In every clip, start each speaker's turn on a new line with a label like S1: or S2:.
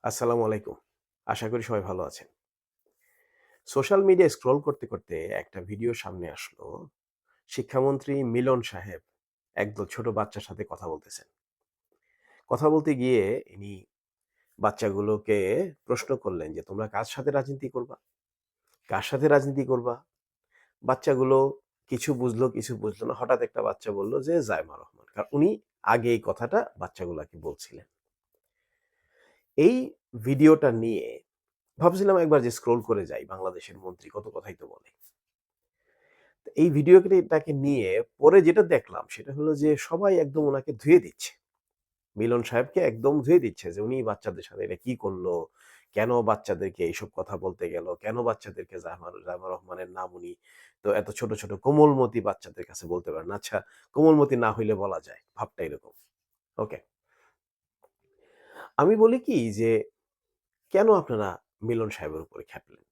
S1: আসসালামু আলাইকুম। আশা করি সবাই ভালো আছেন। সোশ্যাল মিডিয়ায় স্ক্রল করতে, করতে একটা ভিডিও সামনে আসলো। শিক্ষামন্ত্রী মিলন সাহেব একদল ছোট বাচ্চার সাথে কথা বলতেছেন। কথা বলতে গিয়ে ইনি বাচ্চাগুলোকে প্রশ্ন করলেন যে, "তোমরা কার সাথে রাজনীতি করবা? কার সাথে রাজনীতি করবা?" বাচ্চাগুলো কিছু বুঝলো, কিছু বুঝলো না। হঠাৎ একটা বাচ্চা বলল যে, "জাইমা রহমান।" কারণ উনি আগে এই কথাটা বাচ্চাগুলাকে বলছিলেন। এই ভিডিওটা নিয়ে ভাবছিলাম একবার যে স্ক্রল করে যাই, বাংলাদেশের মন্ত্রী কত কথাই তো বলে। এই ভিডিওটাকে নিয়ে পরে যেটা দেখলাম সেটা হলো যে সবাই একদম ওনাকে ধুয়ে দিচ্ছে। মিলন সাহেবকে একদম ধুয়ে দিচ্ছে যে উনি বাচ্চাদের সাথে এটা কি করলো? কেন বাচ্চাদেরকে এইসব কথা বলতে গেল? কেন বাচ্চাদেরকে জামা রহমানের নাম উনি তো এত ছোট, ছোট কোমলমতি বাচ্চাদের কাছে বলতে পারেন। আচ্ছা, কোমলমতি না হইলে বলা যায়। ভাবটা এরকম। ওকে। আমি বলি কি যে, কেন আপনারা মিলন সাহেবের উপরে খেপলেন?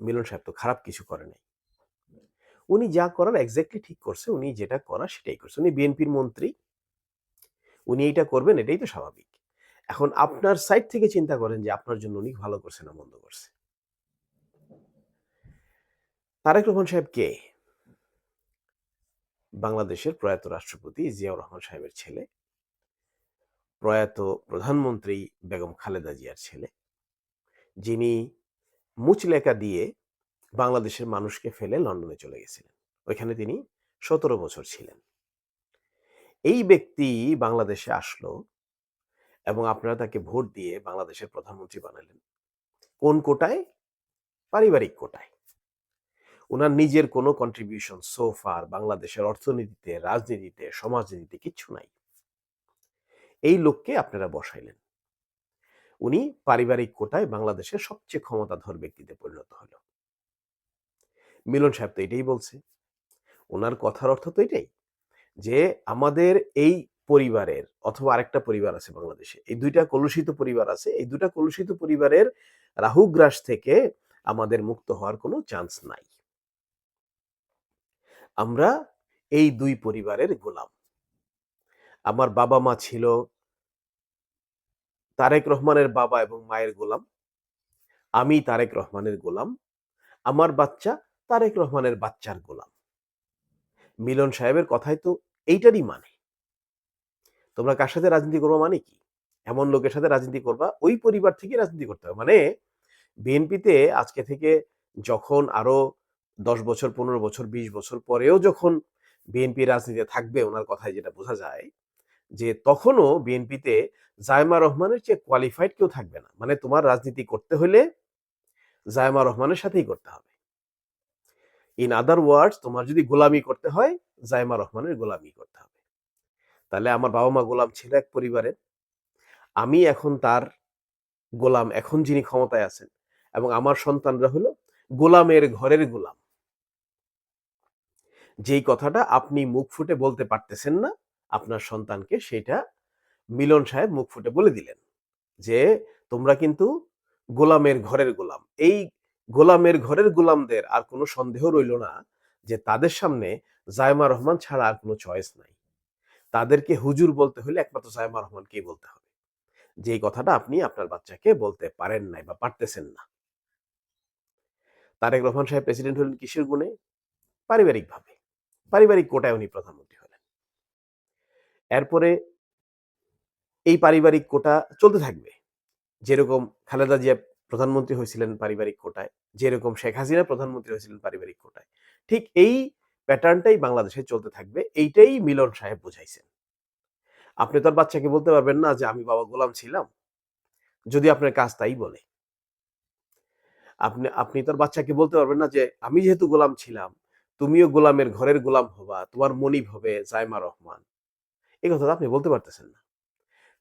S1: মিলন সাহেব তো খারাপ কিছু করে নাই। উনি যা করার এক্সাক্টলি ঠিক করছে। উনি যেটা করার সেটাই করছে। উনি বিএনপির মন্ত্রী। উনি এইটা করবেন এটাই তো স্বাভাবিক। এখন আপনার সাইড থেকে চিন্তা করেন যে আপনার জন্য উনি ভালো করছে না মন্দ করছে। তারেক রহমান সাহেব কে? বাংলাদেশের প্রয়াত রাষ্ট্রপতি জিয়াউর রহমান সাহেবের ছেলে, প্রয়াত প্রধানমন্ত্রী বেগম খালেদা জিয়ার ছেলে, যিনি মুচলেকা দিয়ে বাংলাদেশের মানুষকে ফেলে লন্ডনে চলে গেছিলেন। ওইখানে তিনি ১৭ বছর ছিলেন। এই ব্যক্তি বাংলাদেশে আসলো এবং আপনারা তাকে ভোট দিয়ে বাংলাদেশের প্রধানমন্ত্রী বানালেন। কোন কোটায়? পারিবারিক কোটায়। উনার নিজের কোনো কন্ট্রিবিউশন সো ফার বাংলাদেশের অর্থনীতিতে, রাজনীতিতে, সমাজনীতিতে কিচ্ছু নাই। এই লোককে আপনারা বসাইলেন। উনি পারিবারিক কোটায় বাংলাদেশের সবচেয়ে ক্ষমতাধর ব্যক্তিতে পরিণত হলো। মিলন সাহেব তো এটাই বলছে। উনার কথার অর্থ তো এটাই যে আমাদের এই পরিবারের অথবা আরেকটা পরিবার আছে বাংলাদেশে। এই ২ টা কলুষিত পরিবার আছে। এই ২ টা কলুষিত পরিবারের রাহুগ্রাস থেকে আমাদের মুক্ত হওয়ার কোনো চান্স নাই। আমরা এই ২ পরিবারের গোলাম। আমার বাবা-মা ছিল তারেক রহমানের বাবা এবং মায়ের গোলাম। আমি তারেক রহমানের গোলাম। আমার বাচ্চা তারেক রহমানের বাচ্চার গোলাম। মিলন সাহেবের কথাই তো এইটারই মানে। তোমরা কার সাথে রাজনীতি করবা মানে কি? এমন লোকের সাথে রাজনীতি করবা, ওই পরিবার থেকেই রাজনীতি করতে হবে। মানে বিএনপিতে আজকে থেকে যখন আরো ১০ বছর, ১৫ বছর, ২০ বছর পরেও যখন বিএনপি রাজনীতিতে থাকবে উনার কথায় যেটা বোঝা যায় যে তখনও বিএনপিতে জায়েমা রহমানের চেয়ে কোয়ালিফাইড কেউ থাকবে না। মানে তোমার রাজনীতি করতে হলে জায়েমা রহমানের সাথেই করতে হবে। ইন আদার ওয়ার্ডস তোমার যদি গোলামি করতে হয়, জায়েমা রহমানের গোলামি করতে হবে। তাহলে আমার বাবা-মা গোলাম ছিল এক পরিবারের। আমি এখন তার গোলাম, এখন যিনি ক্ষমতায় আছেন এবং আমার সন্তানরা হলো গোলামের ঘরের গোলাম। যেই কথাটা আপনি মুখ ফুটে বলতে পারতেছেন না, আপনার সন্তানকে সেটা মিলন সাহেব মুখ ফুটে বলে দিলেন। যে তোমরা কিন্তু গোলামের ঘরের গোলাম। এই গোলামের ঘরের গোলামদের আর কোনো সন্দেহ রইল না যে তাদের সামনে জায়েমা রহমান ছাড়া আর কোনো চয়েস নাই। তাদেরকে হুজুর বলতে হলে একমাত্র জায়েমা রহমানকেই বলতে হবে। যে এই কথাটা আপনি আপনার বাচ্চাকে বলতে পারেন নাই বা পারতেছেন না। তারেক রহমান সাহেব প্রেসিডেন্ট হলেন কিসের গুণে? পারিবারিকভাবে। পারিবারিক কোটায় উনি প্রধানমন্ত্রী হলেন। এরপরে এই পারিবারিক কোটা চলতে থাকবে। যেরকম খালেদা জিয়া প্রধানমন্ত্রী হয়েছিলেন পারিবারিক কোটায়, যেরকম শেখ হাসিনা প্রধানমন্ত্রী হয়েছিলেন পারিবারিক কোটায়। ঠিক এই প্যাটার্নটাই বাংলাদেশে চলতে থাকবে। এইটাই মিলন সাহেব বুঝাইছেন। আপনি তো আর বাচ্চাকে বলতে পারবেন না যে আমি বাবা গোলাম ছিলাম। যদি আপনার কাজ তাই বলে। আপনি আপনি তো আর বাচ্চাকে বলতে পারবেন না যে আমি যেহেতু গোলাম ছিলাম, তুমিও গোলামের ঘরের গোলাম হবা। তোমার মনিব হবে জাইমা রহমান। এই কথা তো আপনি বলতে পারতেছেন না।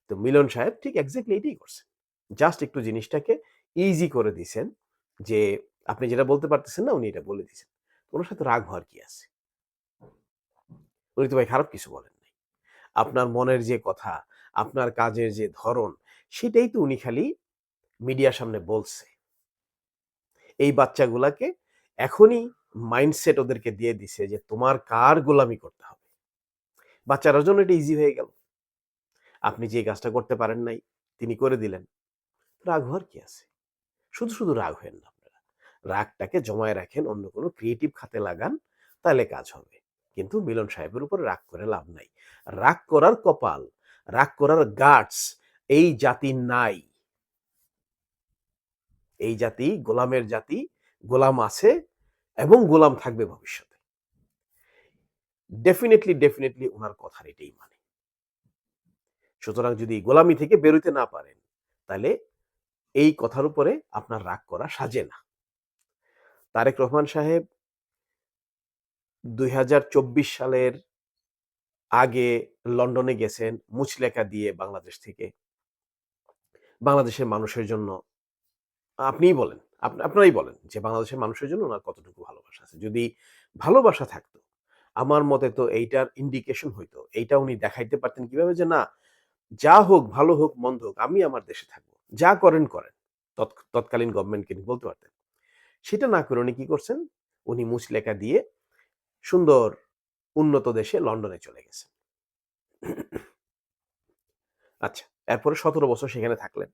S1: তো মিলন সাহেব ঠিক এক্সাক্টলি এটাই করছেন। জাস্ট একটু জিনিসটাকে ইজি করে দিছেন যে আপনি যেটা বলতে পারতেছেন না উনি এটা বলে দিছেন। ওনার সাথে রাগ হওয়ার কি আছে? উনি তো ভাই খারাপ কিছু বলেন নাই। আপনার মনের যে কথা, আপনার কাজের যে ধরন সেটাই তো উনি খালি মিডিয়ার সামনে বলছে। এই বাচ্চাগুলাকে এখনই মাইন্ডসেট ওদেরকে দিয়ে দিছে যে তোমার কার গোলামি করতে হবে। বাচ্চারার জন্য এটা ইজি হয়ে গেল। আপনি যে কাজটা করতে পারেন নাই তিনি করে দিলেন, রাগ হওয়ার কি আছে? শুধু শুধু রাগ হয়েন না আপনারা, রাগটাকে জমায় রাখেন, অন্য কোনো ক্রিয়েটিভ খাতে লাগান, তাহলে কাজ হবে। কিন্তু মিলন সাহেবের উপর রাগ করে লাভ নাই। রাগ করার কপাল, রাগ করার গাটস এই জাতি নাই। এই জাতি গোলামের জাতি, গোলাম আছে এবং গোলাম থাকবে ভবিষ্যতে। ডেফিনেটলি ওনার কথার এটাই মানে। সুতরাং যদি গোলামি থেকে বেরোতে না পারেন, তাহলে এই কথার উপরে আপনার রাগ করা সাজে না। তারেক রহমান সাহেব ২০২৪ সালের আগে লন্ডনে গেছেন মুচলেকা দিয়ে বাংলাদেশ থেকে। বাংলাদেশের মানুষের জন্য আপনিই বলেন, আপনারাই বলেন যে বাংলাদেশের মানুষের জন্য ওনার কতটুকু ভালোবাসা আছে। যদি ভালোবাসা থাকতো, আমার মতে তো এইটার ইন্ডিকেশন হইতো। এইটা উনি দেখাইতে পারতেন কিভাবে যে না, যা হোক, ভালো হোক, মন্দ হোক, আমি আমার দেশে থাকবো। যা করেন করেন। তৎকালীন গভর্নমেন্টকে তিনি বলতে পারতেন। সেটা না করে উনি কি করছেন? উনি মুচলেকা দিয়ে সুন্দর উন্নত দেশে লন্ডনে চলে গেছেন। আচ্ছা, এরপরে ১৭ বছর সেখানে থাকলেন।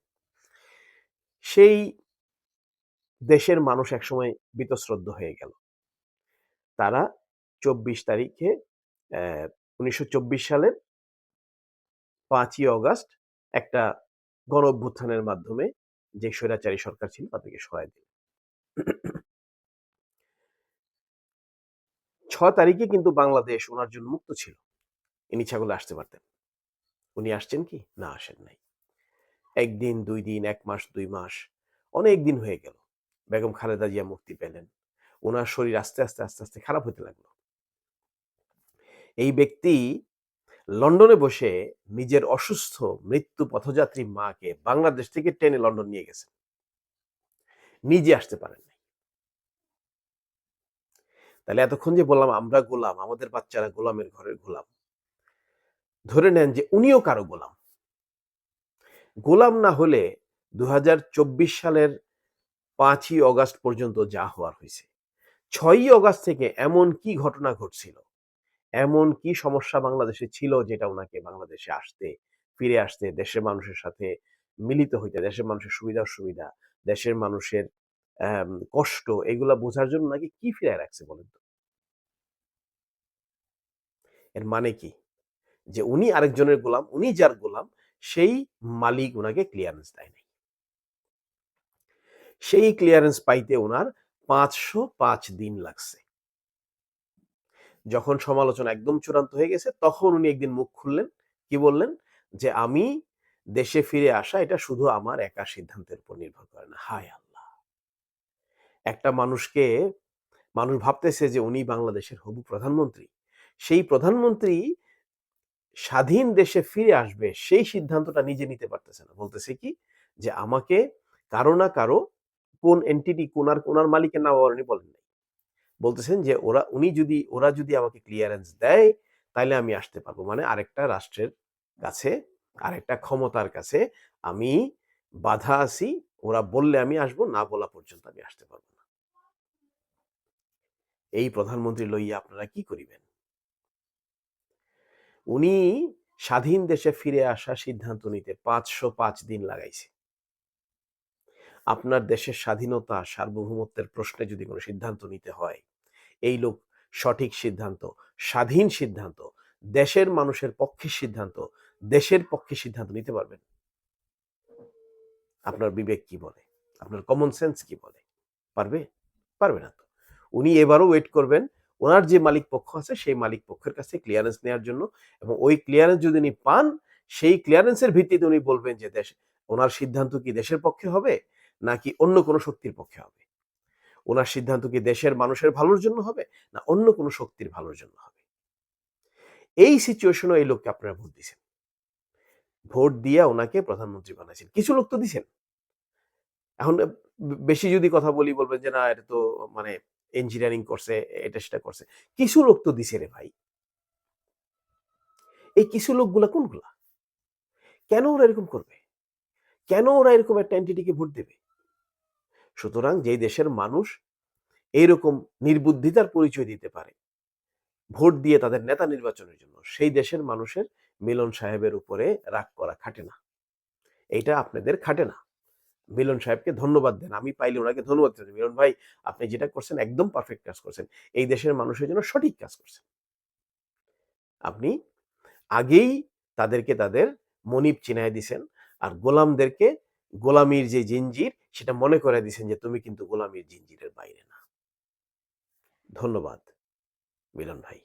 S1: সেই দেশের মানুষ একসময় বীতশ্রদ্ধ হয়ে গেল। তারা ২৪ তারিখে ১৯২৪ সালের ৫ই অগাস্ট একটা গণঅভ্যুত্থানের মাধ্যমে যে স্বৈরাচারী সরকার ছিল তাদেরকে সরায় দিল। ৬ তারিখে কিন্তু বাংলাদেশ ওনার জন্য মুক্ত ছিল। ইনি ইচ্ছা করলে আসতে পারতেন। উনি আসছেন কি? না, আসেন নাই। ১ দিন, ২ দিন, ১ মাস, ২ মাস, অনেক দিন হয়ে গেল। বেগম খালেদা জিয়া মুক্তি পেলেন। উনার শরীর আস্তে আস্তে খারাপ হতে লাগলো। এই ব্যক্তি লন্ডনে বসে নিজের অসুস্থ মৃত্যু পথযাত্রী মাকে বাংলাদেশ থেকে টেনে লন্ডন নিয়ে গেছেন। নিজে আসতে পারেন নাই। তাহলে এতক্ষণ যে বললাম আমরা গোলাম, আমাদের বাচ্চারা গোলামের ঘরের গোলাম, ধরে নেন যে উনিও কারো গোলাম। গোলাম না হলে ২০২৪ সালের ৫ই অগাস্ট পর্যন্ত যা হওয়ার হয়েছে, ৬ই অগাস্ট থেকে এমন কি ঘটনা ঘটছিল, এমন কি সমস্যা বাংলাদেশে ছিল যেটা ওনাকে বাংলাদেশে আসতে, ফিরে আসতে, দেশের মানুষের সাথে মিলিত হইতে, দেশের মানুষের সুবিধা, দেশের মানুষের কষ্ট, এগুলা বোঝার জন্য নাকি কি ফিরায় রাখছে বলেন তো? এর মানে কি? যে উনি আরেকজনের গোলাম, উনি যার গোলাম, সেই মালিক উনাকে ক্লিয়ারেন্স দেয় নাই। সেই ক্লিয়ারেন্স পাইতে উনার ৫০৫ দিন লাগছে। যখন সমালোচনা একদম চূড়ান্ত হয়ে গেছে, তখন উনি একদিন মুখ খুললেন। কি বললেন? যে আমি দেশে ফিরে আসা এটা শুধু আমার একার সিদ্ধান্তের উপর নির্ভর করে না। হায় আল্লাহ! একটা মানুষকে, মানুষ ভাবতেছে যে উনি বাংলাদেশের হবু প্রধানমন্ত্রী। সেই প্রধানমন্ত্রী স্বাধীন দেশে ফিরে আসবে, সেই সিদ্ধান্তটা নিজে নিতে পারতেছে না। বলতেছে কি? যে আমাকে কারো না কারো, কোন এন্টিটি, উনার মালিকের নাম আবার উনি বলেন নাই। বলতেছেন যে ওরা যদি আমাকে ক্লিয়ারেন্স দেয়, তাইলে আমি আসতে পারবো। মানে আরেকটা রাষ্ট্রের কাছে, আরেকটা ক্ষমতার কাছে আমি বাধা আছি। ওরা বললে আমি আসবো, না বলা পর্যন্ত আমি আসতে পারবো না। এই প্রধানমন্ত্রী লইয়া আপনারা কি করিবেন? উনি স্বাধীন দেশে ফিরে আসার সিদ্ধান্ত নিতে ৫০৫ দিন লাগাইছে। আপনার দেশের স্বাধীনতা, সার্বভৌমত্বের প্রশ্নে যদি কোনো সিদ্ধান্ত নিতে হয়, এই লোক সঠিক সিদ্ধান্ত, স্বাধীন সিদ্ধান্ত, দেশের মানুষের পক্ষে সিদ্ধান্ত, দেশের পক্ষে সিদ্ধান্ত নিতে পারবেন? আপনার বিবেক কি বলে? আপনার কমন সেন্স কি বলে? পারবে? পারবে না তো। উনি এবারও ওয়েট করবেন ওনার যে মালিক পক্ষ আছে সেই মালিক পক্ষের কাছে ক্লিয়ারেন্স নেওয়ার জন্য, এবং ওই ক্লিয়ারেন্স যদি উনি পান, সেই ক্লিয়ারেন্সের ভিত্তিতে উনি বলবেন যে ওনার সিদ্ধান্ত কি দেশের পক্ষে হবে নাকি অন্য কোনো শক্তির পক্ষে হবে। ওনার সিদ্ধান্ত কি দেশের মানুষের ভালোর জন্য হবে না অন্য কোনো শক্তির ভালোর জন্য হবে। এই সিচুয়েশনে এই লোককে আপনারা ভোট দিয়েছেন। ভোট দিয়ে ওনাকে প্রধানমন্ত্রী বানাইছেন। কিছু লোক তো দিছেন। এখন বেশি যদি কথা বলি বলবেন যে না এটা তো মানে ইঞ্জিনিয়ারিং করছে, এটা সেটা করছে। কিছু লোক তো দিছে রে ভাই। এই কিছু লোকগুলা কোনগুলা? কেন ওরা এরকম করবে? কেন ওরা এরকম একটা এন্টিটিকে ভোট দেবে? সুতরাং যেই দেশের মানুষ এইরকম নির্বুদ্ধিতার পরিচয় দিতে পারে ভোট দিয়ে তাদের নেতা নির্বাচনের জন্য, সেই দেশের মানুষের মিলন সাহেবের উপরে রাগ করা খাটে না, এইটা আপনাদের খাটে না। মিলন সাহেবকে ধন্যবাদ দেন, আমি পাইলে ওনাকে ধন্যবাদ দিতে চাই। মিলন ভাই, আপনি যেটা করছেন একদম পারফেক্ট কাজ করছেন, এই দেশের মানুষের জন্য সঠিক কাজ করছেন। আপনি আগেই তাদেরকে তাদের মনিব চিনায় দিছেন, আর গোলামদেরকে গোলামির যে জিঞ্জির সেটা মনে করে দিছেন যে তুমি কিন্তু গোলামির জিঞ্জিরের বাইরে না। ধন্যবাদ মিলন ভাই।